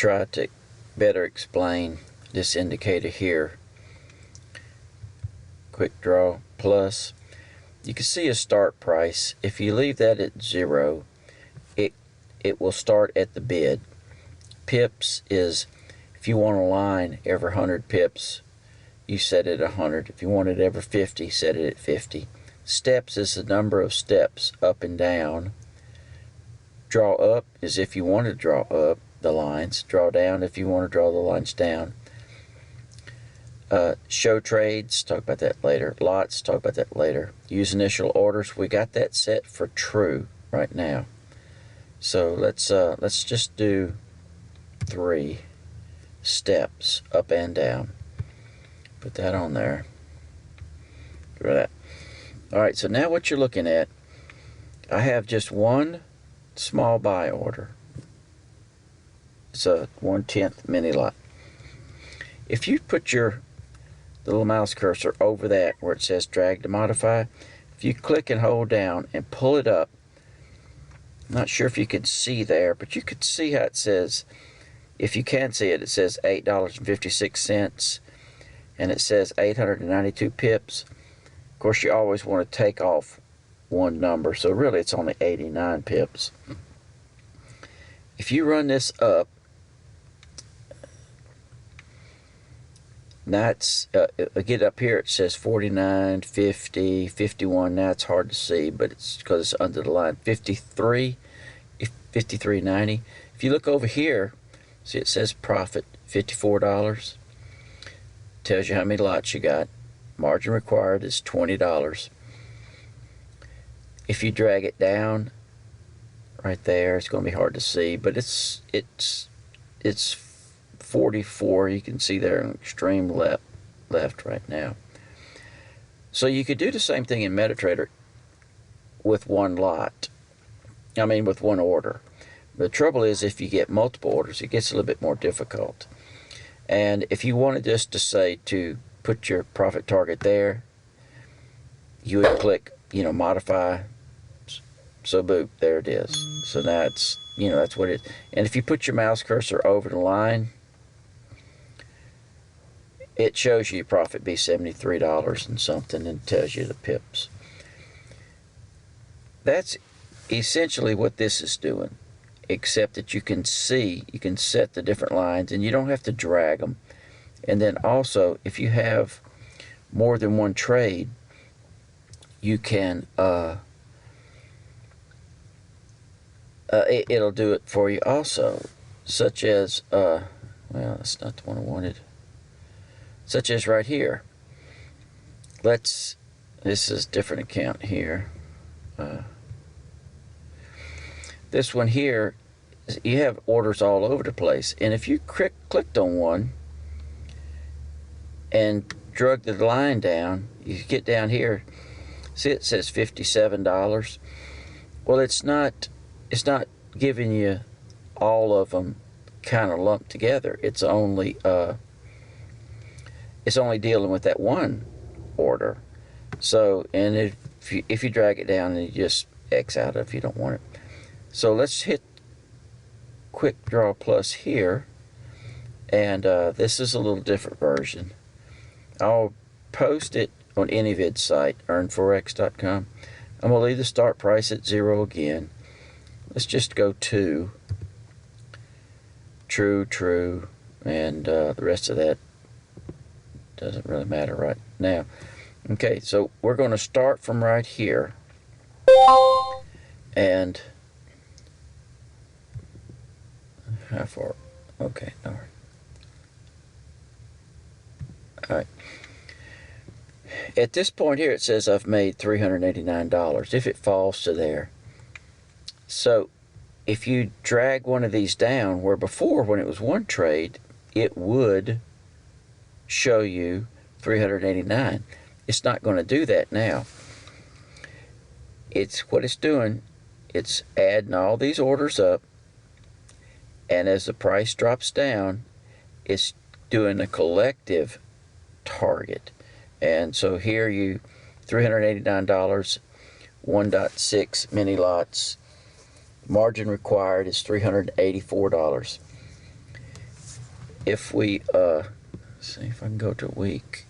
try to better explain this indicator here. Quick Draw Plus. You can see a start price. If you leave that at 0, it will start at the bid. Pips is, if you want a line every 100 pips, you set it at 100. If you want it every 50, set it at 50. Steps is the number of steps up and down. Draw up is if you want to draw up the lines. Draw down if you want to draw the lines down. Show trades, talk about that later. Lots, talk about that later. Use initial orders. We got that set for true right now. So let's just do 3 steps up and down. Put that on there. Get rid of that. All right, so now what you're looking at, I have just one small buy order. It's a 1/10 mini lot. If you put the little mouse cursor over that where it says drag to modify, if you click and hold down and pull it up, I'm not sure if you can see there, but you could see how it says, if you can see it, it says $8.56 and it says 892 pips. Of course, you always want to take off one number, so really it's only 89 pips. If you run this up, that's get up here, it says 49, 50, 51. Now it's hard to see, but it's because it's under the line. 53, 53.90. If you look over here, see it says profit $54. Tells you how many lots you got. Margin required is $20. If you drag it down right there, it's going to be hard to see, but it's 44. You can see there in extreme left right now. So you could do the same thing in MetaTrader with one lot. I mean with one order. The trouble is if you get multiple orders, it gets a little bit more difficult. And if you wanted just to say to put your profit target there, you would click, modify. So boop, there it is. So now it's, that's what it is. And if you put your mouse cursor over the line, it shows you your profit be $73 and something and tells you the pips. That's essentially what this is doing, except that you can set the different lines and you don't have to drag them. And then also, if you have more than one trade, you can it'll do it for you also, such as well, that's not the one I wanted. Such as right here. This is a different account here. This one here, you have orders all over the place, and if you clicked on one and drug the line down, you get down here, see it says $57. Well, it's not giving you all of them kind of lumped together. It's only dealing with that one order. So, and if you drag it down, and you just X out if you don't want it. So let's hit Quick Draw Plus here, and this is a little different version. I'll post it on AnyVid's site, earnforex.com. I'm going to leave the start price at 0 again. Let's just go to true, and the rest of that doesn't really matter right now. Okay, so we're going to start from right here, and how far? Okay, all right. All right. At this point here, it says I've made $389 if it falls to there. So if you drag one of these down, where before when it was one trade, it would show you 389. It's not going to do that now. What it's doing, it's adding all these orders up, and as the price drops down, it's doing a collective target. And so here you $389, 1.6 mini lots. Margin required is $384. if we, see if I can go to week.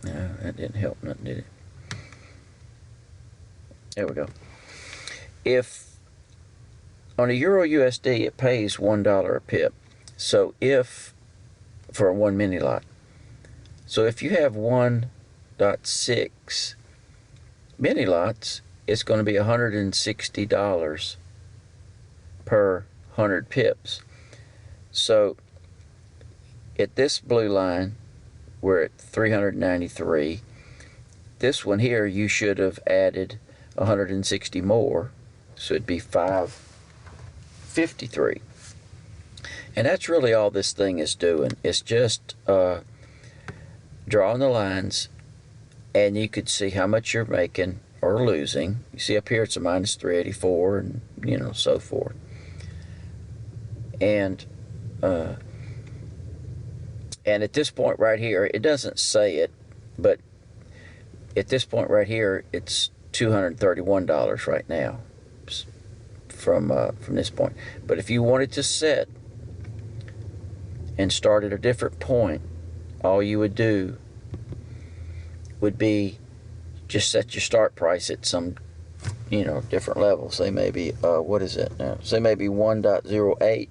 No, that didn't help nothing, did it? There we go. If on a Euro USD it pays $1 a pip, so if for a 1 mini lot, so if you have 1.6 mini lots, it's going to be $160 per 100 pips. So at this blue line, we're at 393. This one here, you should have added 160 more, so it'd be 553. And that's really all this thing is doing. It's just drawing the lines, and you could see how much you're making or losing. You see up here it's a minus 384, and you know, so forth. And at this point right here, it doesn't say it, but at this point right here, it's $231 right now from this point. But if you wanted to set and start at a different point, all you would do would be just set your start price at some, you know, different level. Say maybe, what is it now? Say maybe 1.08,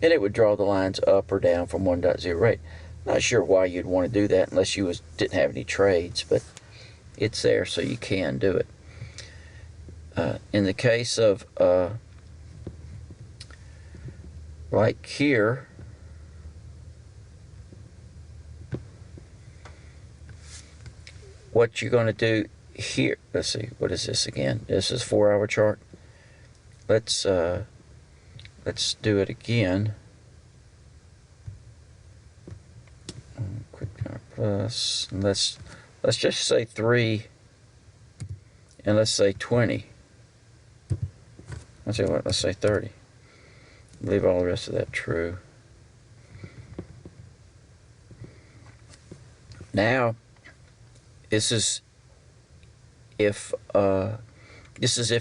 and it would draw the lines up or down from 1.08. Not sure why you'd want to do that unless you didn't have any trades, but it's there, so you can do it. In the case of like here, what you're going to do here, let's see, what is this again? This is 4-hour chart. Let's do it again. Quick plus, and let's just say 3, and let's say 20. Let's see what, let's say 30. Leave all the rest of that true. Now, this is if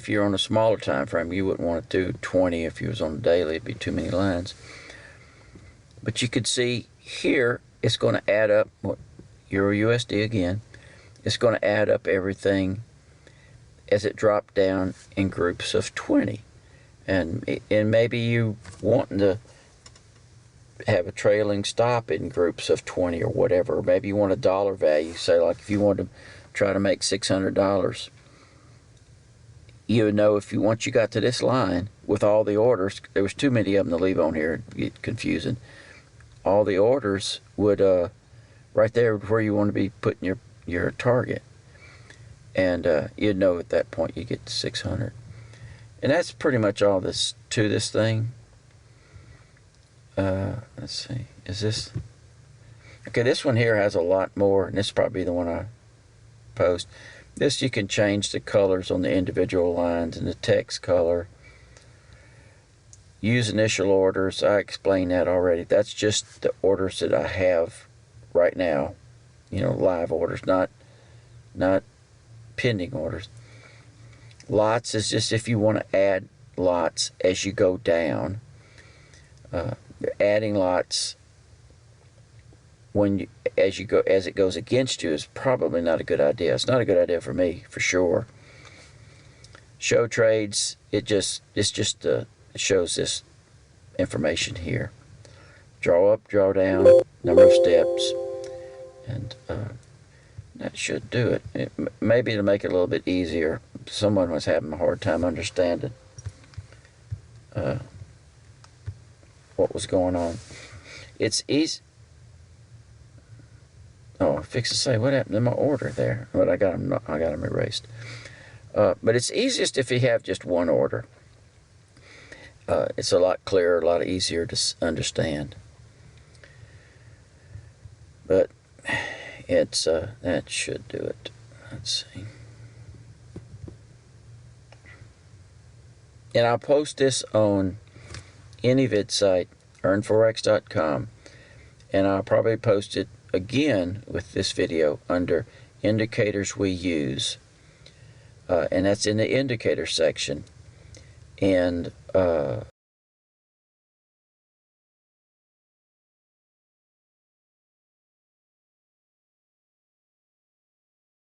you're on a smaller time frame. You wouldn't want to do 20 if you was on a daily. It'd be too many lines. But you could see here, it's going to add up Euro USD again. It's going to add up everything as it dropped down in groups of 20. And maybe you wanting to have a trailing stop in groups of 20 or whatever. Or maybe you want a dollar value. Say, like, if you want to try to make $600, you would know if you, once you got to this line with all the orders, there was too many of them to leave on here, it'd get confusing. All the orders would, right there where you want to be putting your target. And you'd know at that point you get to 600. And that's pretty much all this to this thing. Let's see, is this, okay, this one here has a lot more, and this is probably the one I post. This, you can change the colors on the individual lines and the text color. Use initial orders, I explained that already. That's just the orders that I have right now, you know, live orders, not pending orders. Lots is just if you want to add lots as you go down. Adding lots when as it goes against you is probably not a good idea. It's not a good idea for me, for sure. Show trades, it shows this information here. Draw up, draw down, number of steps, and that should do it. Maybe to make it a little bit easier, someone was having a hard time understanding what was going on. It's easy. Oh, I fixed to say, what happened to my order there? But I got them erased. But it's easiest if you have just one order. It's a lot clearer, a lot easier to understand. But it's that should do it. Let's see. And I'll post this on any vid site, earnforex.com, and I'll probably post it again with this video under indicators we use, and that's in the indicator section. And